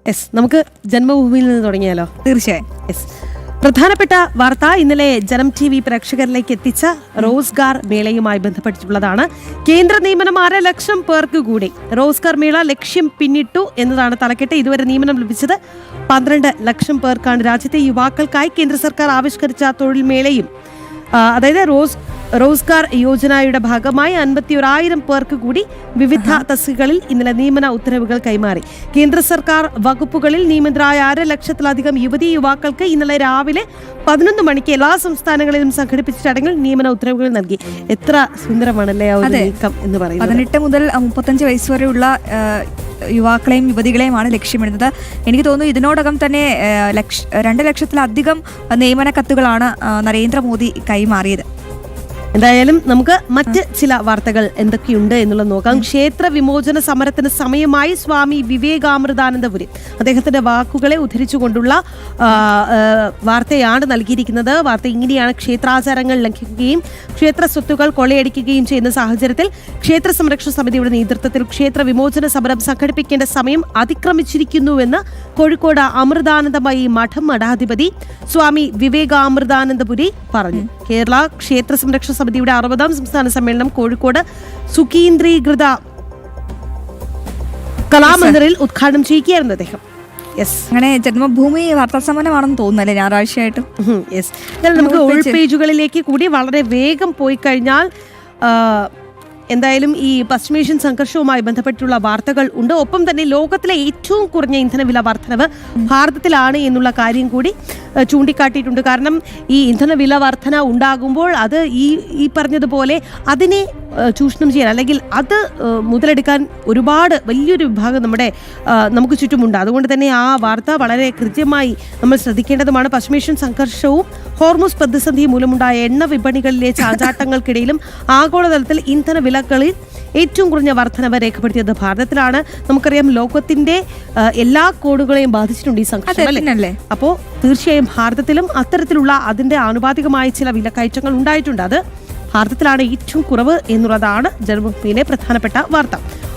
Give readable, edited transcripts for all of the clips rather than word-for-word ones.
Yes, നമുക്ക് ജന്മഭൂമിയിൽ നിന്ന് തുടങ്ങിയാലോ? തീർച്ചയായും. യെസ്, പ്രധാനപ്പെട്ട വാർത്ത ഇന്നലെ ജനം TV പ്രേക്ഷകരിലേക്ക് എത്തിച്ച റോസ്ഗാർ മേളയുമായി ബന്ധപ്പെട്ടിട്ടുള്ളതാണ്. കേന്ദ്ര നിയമനം 1.5 ലക്ഷം പേർക്ക് കൂടി. റോസ്ഗാർ മേള ലക്ഷ്യം പിന്നിട്ടു എന്നതാണ് തലക്കെട്ട്. ഇതുവരെ നിയമനം ലഭിച്ചത് 12 ലക്ഷം പേർക്കാണ്. രാജ്യത്തെ യുവാക്കൾക്കായി കേന്ദ്ര സർക്കാർ ആവിഷ്കരിച്ച തൊഴിൽ മേളയും അതായത് റോസ്ഗാർ യോജനയുടെ ഭാഗമായി 51,000 പേർക്ക് കൂടി വിവിധ തസ്തികകളിൽ ഇന്നലെ നിയമന ഉത്തരവുകൾ കൈമാറി. കേന്ദ്ര സർക്കാർ വകുപ്പുകളിൽ നിയമിതരായ 1.5 ലക്ഷത്തിലധികം യുവതീ യുവാക്കൾക്ക് ഇന്നലെ രാവിലെ 11 മണിക്ക് എല്ലാ സംസ്ഥാനങ്ങളിലും സംഘടിപ്പിച്ച ചടങ്ങിൽ നിയമന ഉത്തരവുകൾ നൽകി. എത്ര സുന്ദരമാണല്ലേ ആ ഒരു നീക്കം എന്ന് പറയുന്നത്. 18 മുതൽ 35 വയസ്സ് വരെയുള്ള യുവാക്കളെയും യുവതികളെയുമാണ് ലക്ഷ്യമിടുന്നത്. എനിക്ക് തോന്നുന്നു ഇതിനോടകം തന്നെ 2 ലക്ഷത്തിലധികം നിയമന കത്തുകളാണ് നരേന്ദ്രമോദി കൈമാറിയത്. എന്തായാലും നമുക്ക് മറ്റ് ചില വാർത്തകൾ എന്തൊക്കെയുണ്ട് എന്നുള്ളത് നോക്കാം. ക്ഷേത്ര വിമോചന സമരത്തിന് സമയമായി സ്വാമി വിവേകാമൃതാനന്ദപുരി. അദ്ദേഹത്തിന്റെ വാക്കുകളെ ഉദ്ധരിച്ചുകൊണ്ടുള്ള വാർത്തയാണ് നൽകിയിരിക്കുന്നത്. വാർത്ത ഇങ്ങനെയാണ്: ക്ഷേത്രാചാരങ്ങൾ ലംഘിക്കുകയും ക്ഷേത്ര സ്വത്തുക്കൾ കൊള്ളയടിക്കുകയും ചെയ്യുന്ന സാഹചര്യത്തിൽ ക്ഷേത്ര സംരക്ഷണ സമിതിയുടെ നേതൃത്വത്തിൽ ക്ഷേത്ര വിമോചന സമരം സംഘടിപ്പിക്കേണ്ട സമയം അതിക്രമിച്ചിരിക്കുന്നുവെന്ന് കോഴിക്കോട് അമൃതാനന്ദമയി മഠം മഠാധിപതി സ്വാമി വിവേകാമൃതാനന്ദപുരി പറഞ്ഞു. കേരള ക്ഷേത്ര സംരക്ഷണ സമിതിയുടെ 60ാം സംസ്ഥാന സമ്മേളനം കോഴിക്കോട് സുഖീന്ദ്രീകൃത കലാമന്ദിറിൽ ഉദ്ഘാടനം ചെയ്യുകയായിരുന്നു അദ്ദേഹം. അങ്ങനെ ജന്മഭൂമി വാർത്താ സമ്മേളനമാണെന്ന് തോന്നുന്നല്ലേ ഞായറാഴ്ചയായിട്ട്. നമുക്ക് ഓൾ പേജുകളിലേക്ക് കൂടി വളരെ വേഗം പോയി കഴിഞ്ഞാൽ എന്തായാലും ഈ പശ്ചിമേഷ്യൻ സംഘർഷവുമായി ബന്ധപ്പെട്ടുള്ള വാർത്തകൾ ഉണ്ട്. ഒപ്പം തന്നെ ലോകത്തിലെ ഏറ്റവും കുറഞ്ഞ ഇന്ധനവില വർധനവ് ഭാരതത്തിലാണ് എന്നുള്ള കാര്യം കൂടി ചൂണ്ടിക്കാട്ടിയിട്ടുണ്ട്. കാരണം ഈ ഇന്ധനവില വർധന ഉണ്ടാകുമ്പോൾ അത് ഈ പറഞ്ഞതുപോലെ അതിനെ ചൂഷണം ചെയ്യാൻ അല്ലെങ്കിൽ അത് മുതലെടുക്കാൻ ഒരുപാട് വലിയൊരു വിഭാഗം നമുക്ക് ചുറ്റുമുണ്ട്. അതുകൊണ്ട് തന്നെ ആ വാർത്ത വളരെ കൃത്യമായി നമ്മൾ ശ്രദ്ധിക്കേണ്ടതുമാണ്. പശ്ചിമേഷ്യൻ സംഘർഷവും ഹോർമുസ് പ്രതിസന്ധിയും മൂലമുണ്ടായ എണ്ണ വിപണികളിലെ ചാഞ്ചാട്ടങ്ങൾക്കിടയിലും ആഗോളതലത്തിൽ ഇന്ധന വിലകളിൽ ഏറ്റവും കുറഞ്ഞ വർധനവ് രേഖപ്പെടുത്തിയത് ഭാരതത്തിലാണ്. നമുക്കറിയാം ലോകത്തിന്റെ എല്ലാ കോണുകളെയും ബാധിച്ചിട്ടുണ്ട് ഈ സംഘർഷം അല്ലേ. അപ്പോൾ തീർച്ചയായും ഭാരതത്തിലും അത്തരത്തിലുള്ള അതിന്റെ ആനുപാതികമായ ചില വിലക്കയറ്റങ്ങൾ ഉണ്ടായിട്ടുണ്ട്. അത് ഭാരതത്തിലാണ് ഏറ്റവും കുറവ് എന്നുള്ളതാണ് ജന്മഭൂമിയിലെ പ്രധാനപ്പെട്ട വാർത്ത.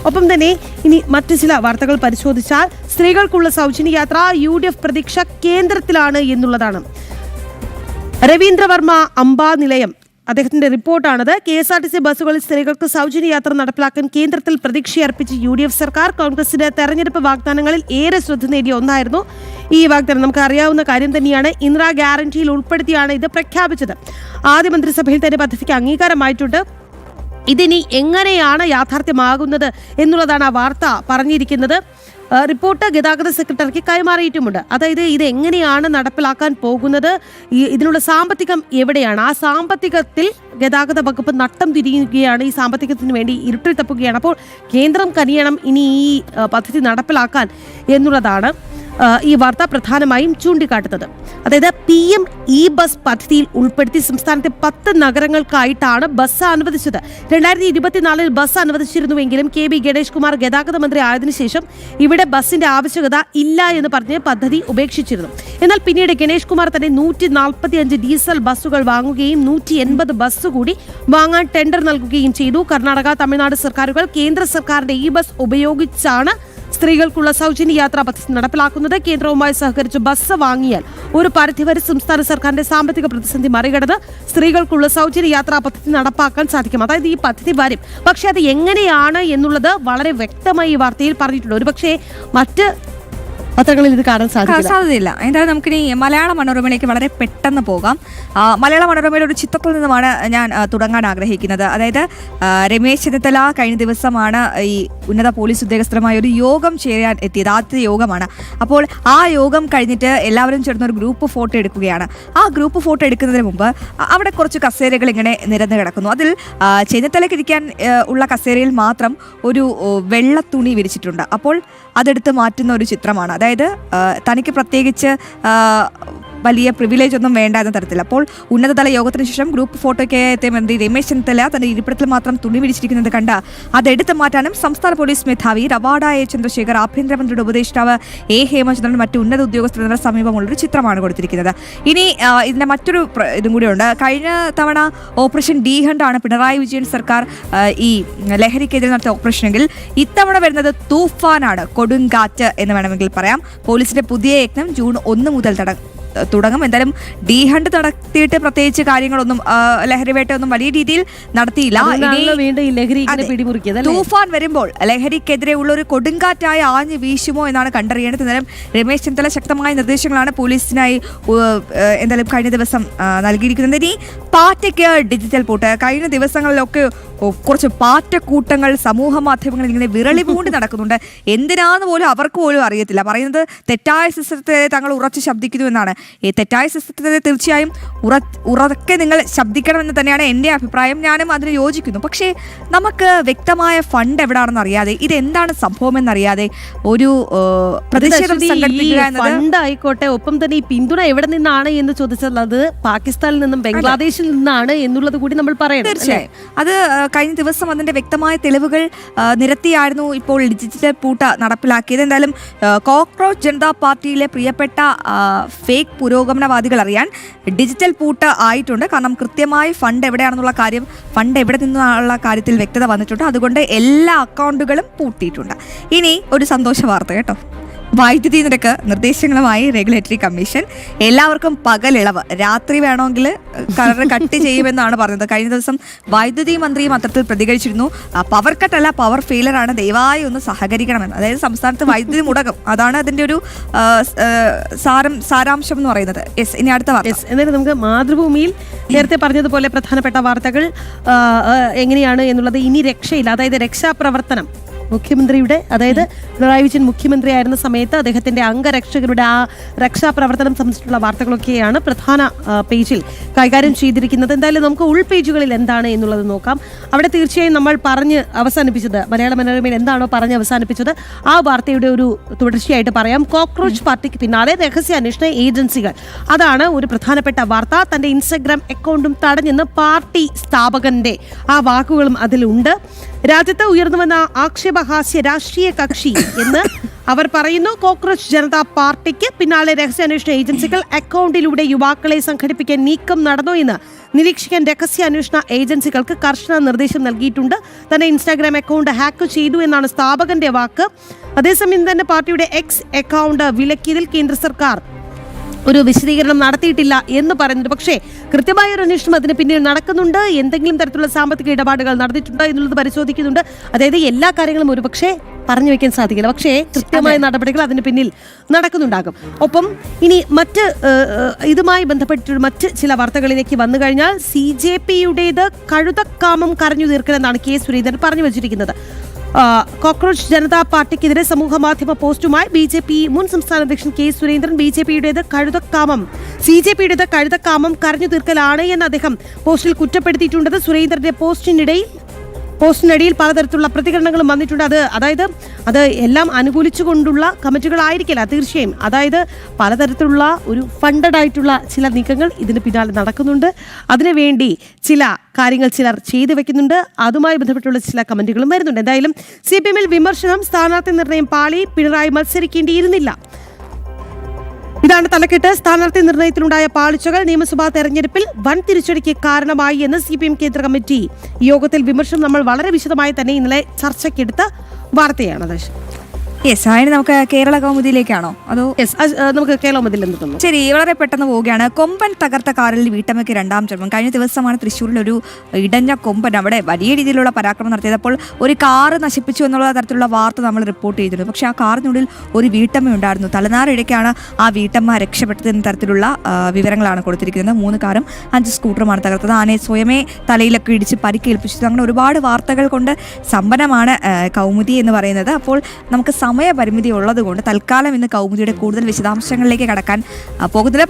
ഒപ്പം തന്നെ ഇനി മറ്റു ചില വാർത്തകൾ പരിശോധിച്ചാൽ സ്ത്രീകൾക്കുള്ള സൗജന്യ യാത്ര UDF പ്രതീക്ഷ കേന്ദ്രത്തിലാണ് എന്നുള്ളതാണ്. രവീന്ദ്രവർമ്മ അംബാ നിലയം അദ്ദേഹത്തിന്റെ റിപ്പോർട്ടാണത്. KSRTC ബസ്സുകളിൽ സ്ത്രീകൾക്ക് സൗജന്യ യാത്ര നടപ്പിലാക്കാൻ കേന്ദ്രത്തിൽ പ്രതീക്ഷയർപ്പിച്ച UDF സർക്കാർ കോൺഗ്രസിന്റെ തെരഞ്ഞെടുപ്പ് വാഗ്ദാനങ്ങളിൽ ഏറെ ശ്രദ്ധ നേടിയ ഒന്നായിരുന്നു ഈ വാഗ്ദാനം. നമുക്ക് അറിയാവുന്ന കാര്യം തന്നെയാണ്. ഇന്ദിരാ ഗ്യാരണ്ടിയിൽ ഉൾപ്പെടുത്തിയാണ് ഇത് പ്രഖ്യാപിച്ചത്. ആദ്യ മന്ത്രിസഭയിൽ തന്നെ പദ്ധതിക്ക് അംഗീകാരമായിട്ടുണ്ട്. ഇതിനി എങ്ങനെയാണ് യാഥാർത്ഥ്യമാകുന്നത് എന്നുള്ളതാണ് ആ വാർത്ത പറഞ്ഞിരിക്കുന്നത്. റിപ്പോർട്ട് ഗതാഗത സെക്രട്ടറിക്ക് കൈമാറിയിട്ടുമുണ്ട്. അതായത് ഇത് എങ്ങനെയാണ് നടപ്പിലാക്കാൻ പോകുന്നത്, ഇതിനുള്ള സാമ്പത്തികം എവിടെയാണ്, ആ സാമ്പത്തികത്തിൽ ഗതാഗത വകുപ്പ് നട്ടം തിരിയുകയാണ്, ഈ സാമ്പത്തികത്തിന് വേണ്ടി ഇരുട്ടിൽ തപ്പുകയാണ്. അപ്പോൾ കേന്ദ്രം കനിയണം ഇനി ഈ പദ്ധതി നടപ്പിലാക്കാൻ എന്നുള്ളതാണ് ഈ വാർത്ത പ്രധാനമായും ചൂണ്ടിക്കാട്ടുന്നത്. അതായത് PM E-ബസ് പദ്ധതിയിൽ ഉൾപ്പെടുത്തി സംസ്ഥാനത്തെ 10 നഗരങ്ങൾക്കായിട്ടാണ് ബസ് അനുവദിച്ചത്. 2024 ബസ് അനുവദിച്ചിരുന്നുവെങ്കിലും KB ഗണേഷ് കുമാർ ഗതാഗത മന്ത്രി ആയതിനു ശേഷം ഇവിടെ ബസിന്റെ ആവശ്യകത ഇല്ല എന്ന് പറഞ്ഞ് പദ്ധതി ഉപേക്ഷിച്ചിരുന്നു. എന്നാൽ പിന്നീട് ഗണേഷ് കുമാർ തന്നെ 145 ഡീസൽ ബസ്സുകൾ വാങ്ങുകയും 180 ബസ് കൂടി വാങ്ങാൻ ടെൻഡർ നൽകുകയും ചെയ്തു. കർണാടക, തമിഴ്നാട് സർക്കാരുകൾ കേന്ദ്ര സർക്കാരിന്റെ E-ബസ് ഉപയോഗിച്ചാണ് സ്ത്രീകൾക്കുള്ള സൗജന്യ യാത്രാ പദ്ധതി നടപ്പിലാക്കുന്നത്. കേന്ദ്രവുമായി സഹകരിച്ച് ബസ് വാങ്ങിയാൽ ഒരു പരിധിവരെ സംസ്ഥാന സർക്കാരിന്റെ സാമ്പത്തിക പ്രതിസന്ധി മറികടന്ന് സ്ത്രീകൾക്കുള്ള സൗജന്യ യാത്രാ പദ്ധതി നടപ്പാക്കാൻ സാധിക്കും. അതായത് ഈ പദ്ധതി വരും, പക്ഷെ അത് എങ്ങനെയാണ് എന്നുള്ളത് വളരെ വ്യക്തമായി ഈ വാർത്തയിൽ പറഞ്ഞിട്ടുണ്ട്. ഒരുപക്ഷെ മറ്റ് പത്രങ്ങളിൽ ഇത് കാണാൻ സാധ്യതയില്ല. എന്തായാലും നമുക്കിനി മലയാള മനോരമയിലേക്ക് വളരെ പെട്ടെന്ന് പോകാം. മലയാള മനോരമയുടെ ഒരു ചിത്രത്തിൽ നിന്നുമാണ് ഞാൻ തുടങ്ങാൻ ആഗ്രഹിക്കുന്നത്. അതായത് രമേശ് ചെന്നിത്തല കഴിഞ്ഞ ദിവസമാണ് ഈ ഉന്നത പോലീസ് ഉദ്യോഗസ്ഥരുമായ ഒരു യോഗം ചേരാൻ എത്തിയത്. ആദ്യത്തെ യോഗമാണ്. അപ്പോൾ ആ യോഗം കഴിഞ്ഞിട്ട് എല്ലാവരും ചേർന്ന് ഒരു ഗ്രൂപ്പ് ഫോട്ടോ എടുക്കുകയാണ്. ആ ഗ്രൂപ്പ് ഫോട്ടോ എടുക്കുന്നതിന് മുമ്പ് അവിടെ കുറച്ച് കസേരകൾ ഇങ്ങനെ നിരന്ന് കിടക്കുന്നു. അതിൽ ചെന്നിത്തലയ്ക്ക് ഇരിക്കാൻ ഉള്ള കസേരയിൽ മാത്രം ഒരു വെള്ള തുണി വിരിച്ചിട്ടുണ്ട്. അപ്പോൾ അതെടുത്ത് മാറ്റുന്ന ഒരു ചിത്രമാണ്. അതായത് തനിക്ക് പ്രത്യേകിച്ച് വലിയ പ്രിവിലേജ് ഒന്നും വേണ്ട എന്ന തരത്തിൽ. അപ്പോൾ ഉന്നതതല യോഗത്തിന് ശേഷം ഗ്രൂപ്പ് ഫോട്ടോയ്ക്ക് എത്തിയ മന്ത്രി രമേശ് ചെന്നിത്തല തന്റെ ഇരിപ്പിടത്തിൽ മാത്രം തുണി വിരിച്ചിരിക്കുന്നത് കണ്ട് അതെടുത്തു മാറ്റാനും സംസ്ഥാന പോലീസ് മേധാവി റവാഡ എ ചന്ദ്രശേഖർ, ആഭ്യന്തരമന്ത്രിയുടെ ഉപദേഷ്ടാവ് എ ഹേമചന്ദ്രൻ, മറ്റു ഉന്നത ഉദ്യോഗസ്ഥരുടെ സമീപമുള്ളൊരു ചിത്രമാണ് കൊടുത്തിരിക്കുന്നത്. ഇനി ഇതിന്റെ മറ്റൊരു ഇതും കൂടിയുണ്ട്. കഴിഞ്ഞ തവണ ഓപ്പറേഷൻ ഡി ഹണ്ട് ആണ് പിണറായി വിജയൻ സർക്കാർ ഈ ലഹരിക്കെതിരെ നടത്തിയ ഓപ്പറേഷനെങ്കിൽ ഇത്തവണ വരുന്നത് തൂഫാനാണ്, കൊടുങ്കാറ്റ് എന്ന് വേണമെങ്കിൽ പറയാം. പോലീസിന്റെ പുതിയ യജ്ഞം ജൂൺ 1 മുതൽ തുടങ്ങും. എന്തായാലും ഡി ഹണ്ട് നടത്തിയിട്ട് പ്രത്യേകിച്ച് കാര്യങ്ങളൊന്നും ലഹരിവേട്ടയൊന്നും വലിയ രീതിയിൽ നടത്തിയില്ല. തൂഫാൻ വരുമ്പോൾ ലഹരിക്കെതിരെ ഉള്ള ഒരു കൊടുങ്കാറ്റായി ആഞ്ഞു വീശുമോ എന്നാണ് കണ്ടറിയേണ്ടത്. എന്നാലും രമേശ് ചെന്നിത്തല ശക്തമായ നിർദ്ദേശങ്ങളാണ് പോലീസിനായി എന്തായാലും കഴിഞ്ഞ ദിവസം നൽകിയിരിക്കുന്നത്. ഇനി പാറ്റയ്ക്ക് ഡിജിറ്റൽ പൂട്ട്. കഴിഞ്ഞ ദിവസങ്ങളിലൊക്കെ കുറച്ച് പാറ്റക്കൂട്ടങ്ങൾ സമൂഹ മാധ്യമങ്ങളിൽ ഇങ്ങനെ വിരളി പൂണ്ടി നടക്കുന്നുണ്ട്. എന്തിനാന്ന് പോലും അവർക്ക് പോലും അറിയത്തില്ല. പറയുന്നത് തെറ്റായ സിസ്റ്റത്തെ തങ്ങൾ ഉറച്ച് ശബ്ദിക്കുന്നു എന്നാണ്. ഈ തെറ്റായ സിസ്റ്റത്തെ തീർച്ചയായും ഉറക്കെ നിങ്ങൾ ശബ്ദിക്കണമെന്ന് തന്നെയാണ് എൻ്റെ അഭിപ്രായം. ഞാനും അതിന് യോജിക്കുന്നു. പക്ഷേ നമുക്ക് വ്യക്തമായ ഫണ്ട് എവിടാണെന്ന് അറിയാതെ, ഇതെന്താണ് സംഭവം എന്നറിയാതെ ഒരു പ്രതിഷേധം സംഘടിപ്പിക്കുക എന്നത് ഫണ്ട് ആയിക്കോട്ടെ, ഒപ്പം തന്നെ ഈ പിന്തുണ എവിടെ നിന്നാണ് എന്ന് ചോദിച്ചാൽ അത് പാകിസ്ഥാനിൽ നിന്നും ബംഗ്ലാദേശിൽ നിന്നാണ് എന്നുള്ളത് കൂടി നമ്മൾ പറയണം. തീർച്ചയായും അത് കഴിഞ്ഞ ദിവസം അതിന്റെ വ്യക്തമായ തെളിവുകൾ നിരത്തിയായിരുന്നു ഇപ്പോൾ ഡിജിറ്റൽ പൂട്ട നടപ്പിലാക്കിയത്. എന്തായാലും കോക്രോച്ച് ജനതാ പാർട്ടിയിലെ പ്രിയപ്പെട്ട ഫേക്ക് പുരോഗമനവാദികൾ അറിയാൻ ഡിജിറ്റൽ പൂട്ട് ആയിട്ടുണ്ട്. കാരണം കൃത്യമായി ഫണ്ട് എവിടെയാണെന്നുള്ള കാര്യം, ഫണ്ട് എവിടെ നിന്നുള്ള കാര്യത്തിൽ വ്യക്തത വന്നിട്ടുണ്ട്. അതുകൊണ്ട് എല്ലാ അക്കൗണ്ടുകളും പൂട്ടിയിട്ടുണ്ട്. ഇനി ഒരു സന്തോഷ വാർത്ത കേട്ടോ. വൈദ്യുതി നിരക്ക് നിർദ്ദേശങ്ങളുമായി റെഗുലേറ്ററി കമ്മീഷൻ. എല്ലാവർക്കും പകലിളവ്, രാത്രി വേണമെങ്കിൽ കളർ കട്ട് ചെയ്യുമെന്നാണ് പറഞ്ഞത്. കഴിഞ്ഞ ദിവസം വൈദ്യുതി മന്ത്രിയും അത്തരത്തിൽ പ്രതികരിച്ചിരുന്നു. പവർ കട്ടല്ല, പവർ ഫെയിലർ ആണ്, ദയവായി ഒന്ന് സഹകരിക്കണമെന്ന്. അതായത് സംസ്ഥാനത്ത് വൈദ്യുതി മുടക്കം, അതാണ് അതിന്റെ ഒരു സാരാംശം എന്ന് പറയുന്നത്. ഇനി അടുത്ത വാർത്ത. എന്നാലും നമുക്ക് മാതൃഭൂമിയിൽ നേരത്തെ പറഞ്ഞതുപോലെ പ്രധാനപ്പെട്ട വാർത്തകൾ എങ്ങനെയാണ് എന്നുള്ളത് ഇനി രക്ഷയില്ല. അതായത് രക്ഷാപ്രവർത്തനം മുഖ്യമന്ത്രിയുടെ, അതായത് പിണറായി വിജയൻ മുഖ്യമന്ത്രിയായിരുന്ന സമയത്ത് അദ്ദേഹത്തിന്റെ അംഗരക്ഷകരുടെ ആ രക്ഷാപ്രവർത്തനം സംബന്ധിച്ചിട്ടുള്ള വാർത്തകളൊക്കെയാണ് പ്രധാന പേജിൽ കൈകാര്യം ചെയ്തിരിക്കുന്നത്. എന്തായാലും നമുക്ക് ഉൾപേജുകളിൽ എന്താണ് എന്നുള്ളത് നോക്കാം. അവിടെ തീർച്ചയായും നമ്മൾ പറഞ്ഞ് അവസാനിപ്പിച്ചത്, മലയാള മനോരമയിൽ എന്താണോ പറഞ്ഞ് അവസാനിപ്പിച്ചത് ആ വാർത്തയുടെ ഒരു തുടർച്ചയായിട്ട് പറയാം. കോക്രോച്ച് പാർട്ടിക്ക് പിന്നാലെ രഹസ്യാന്വേഷണ ഏജൻസികൾ, അതാണ് ഒരു പ്രധാനപ്പെട്ട വാർത്ത. തന്റെ ഇൻസ്റ്റഗ്രാം അക്കൗണ്ടും തടഞ്ഞെന്ന് പാർട്ടി സ്ഥാപകന്റെ ആ വാക്കുകളും അതിലുണ്ട്. രാജ്യത്ത് ഉയർന്നുവന്ന ആക്ഷേപഹാസ്യ രാഷ്ട്രീയ കക്ഷി എന്ന് അവർ പറയുന്നു. കോക്രോച്ച് ജനതാ പാർട്ടിക്ക് പിന്നാലെ രഹസ്യാന്വേഷണ ഏജൻസികൾ അക്കൗണ്ടിലൂടെ യുവാക്കളെ സംഘടിപ്പിക്കാൻ നീക്കം നടന്നോ എന്ന് നിരീക്ഷിക്കാൻ രഹസ്യാന്വേഷണ ഏജൻസികൾക്ക് കർശന നിർദ്ദേശം നൽകിയിട്ടുണ്ട്. തന്നെ ഇൻസ്റ്റാഗ്രാം അക്കൗണ്ട് ഹാക്ക് ചെയ്തു എന്നാണ് സ്ഥാപകന്റെ വാക്ക്. അതേസമയം തന്നെ പാർട്ടിയുടെ എക്സ് അക്കൗണ്ട് വിലക്കിയതിൽ കേന്ദ്ര സർക്കാർ ഒരു വിശദീകരണം നടത്തിയിട്ടില്ല എന്ന് പറയുന്നുണ്ട്. പക്ഷേ കൃത്യമായ ഒരു അന്വേഷണം അതിന് പിന്നിൽ നടക്കുന്നുണ്ട്. എന്തെങ്കിലും തരത്തിലുള്ള സാമ്പത്തിക ഇടപാടുകൾ നടന്നിട്ടുണ്ടോ എന്നുള്ളത് പരിശോധിക്കുന്നുണ്ട്. അതായത് എല്ലാ കാര്യങ്ങളും ഒരു പക്ഷേ പറഞ്ഞു വെക്കാൻ സാധിക്കില്ല, പക്ഷേ കൃത്യമായ നടപടികൾ അതിന് പിന്നിൽ നടക്കുന്നുണ്ടാകും. ഒപ്പം ഇനി മറ്റ് ഇതുമായി ബന്ധപ്പെട്ടിട്ട് മറ്റ് ചില വാർത്തകളിലേക്ക് വന്നു കഴിഞ്ഞാൽ CJPയുടേത് കഴുതക്കാമം കരഞ്ഞു തീർക്കലെന്നാണ് കെ സുരേന്ദ്രൻ പറഞ്ഞു വെച്ചിരിക്കുന്നത്. കോക്രോച്ച് ജനതാ പാർട്ടിക്കെതിരെ സമൂഹ മാധ്യമ പോസ്റ്റുമായി BJP മുൻ സംസ്ഥാന അധ്യക്ഷൻ കെ സുരേന്ദ്രൻ. BJPയുടേത് കഴുതക്കാമം, CJPയുടേത് കഴുതക്കാമം കരഞ്ഞു തീർക്കലാണ് എന്ന് അദ്ദേഹം പോസ്റ്റിൽ കുറ്റപ്പെടുത്തിയിട്ടുണ്ടത്. സുരേന്ദ്രന്റെ പോസ്റ്റിനടിയിൽ പലതരത്തിലുള്ള പ്രതികരണങ്ങളും വന്നിട്ടുണ്ട്. അതായത് അത് എല്ലാം അനുകൂലിച്ചുകൊണ്ടുള്ള കമന്റുകളായിരിക്കില്ല തീർച്ചയായും. അതായത് പലതരത്തിലുള്ള ഒരു ഫണ്ടഡ് ആയിട്ടുള്ള ചില നീക്കങ്ങൾ ഇതിന് പിന്നാലെ നടക്കുന്നുണ്ട്. അതിനുവേണ്ടി ചില കാര്യങ്ങൾ ചിലർ ചെയ്തു വെക്കുന്നുണ്ട്. അതുമായി ബന്ധപ്പെട്ടുള്ള ചില കമന്റുകളും വരുന്നുണ്ട്. എന്തായാലും CPMൽ വിമർശനം, സ്ഥാനാർത്ഥി നിർണയം പാളി, പിണറായി മത്സരിക്കേണ്ടിയിരുന്നില്ല. ഇതാണ് തലക്കെട്ട്. സ്ഥാനാർത്ഥി നിർണയത്തിലുണ്ടായ പാളിച്ചകൾ നിയമസഭാ തെരഞ്ഞെടുപ്പിൽ വൻ തിരിച്ചടിക്ക് കാരണമായി എന്ന് CPM കേന്ദ്ര കമ്മിറ്റി യോഗത്തിൽ വിമർശനം നമ്മൾ വളരെ വിശദമായി തന്നെ ഇന്നലെ ചർച്ചയ്ക്കെടുത്ത വാർത്തയാണ്. അതിന് നമുക്ക് കേരള കൗമുദിയിലേക്കാണോ അതോ നമുക്ക് കേരള കൗമുദിയിൽ എന്ത് തോന്നുന്നു? ശരി, വളരെ പെട്ടെന്ന് പോവുകയാണ്. കൊമ്പൻ തകർത്ത കാറിൽ വീട്ടമ്മയ്ക്ക് 2ാം ജന്മം. കഴിഞ്ഞ ദിവസമാണ് തൃശ്ശൂരിലൊരു ഇടഞ്ഞ കൊമ്പൻ അവിടെ വലിയ രീതിയിലുള്ള പരാക്രമം നടത്തിയത്. അപ്പോൾ ഒരു കാറ് നശിപ്പിച്ചു എന്നുള്ള തരത്തിലുള്ള വാർത്ത നമ്മൾ റിപ്പോർട്ട് ചെയ്തിരുന്നു. പക്ഷേ ആ കാറിനുള്ളിൽ ഒരു വീട്ടമ്മ ഉണ്ടായിരുന്നു. തലനാരിഴയ്ക്കാണ് ആ വീട്ടമ്മ രക്ഷപ്പെട്ടതെന്ന തരത്തിലുള്ള വിവരങ്ങളാണ് കൊടുത്തിരിക്കുന്നത്. 3 കാറും 5 സ്കൂട്ടറുമാണ് തകർത്തത്. ആനയെ സ്വയമേ തലയിലൊക്കെ ഇടിച്ച് പരിക്കേൽപ്പിച്ചത്. അങ്ങനെ ഒരുപാട് വാർത്തകൾ കൊണ്ട് സമ്പന്നമാണ് കൗമുദി എന്ന് പറയുന്നത്. അപ്പോൾ നമുക്ക് സമയപരിമിതി ഉള്ളത് കൊണ്ട് തൽക്കാലം ഇന്ന് കൗമുദിയുടെ കൂടുതൽ വിശദാംശങ്ങളിലേക്ക് കടക്കാൻ പോകുന്നില്ല.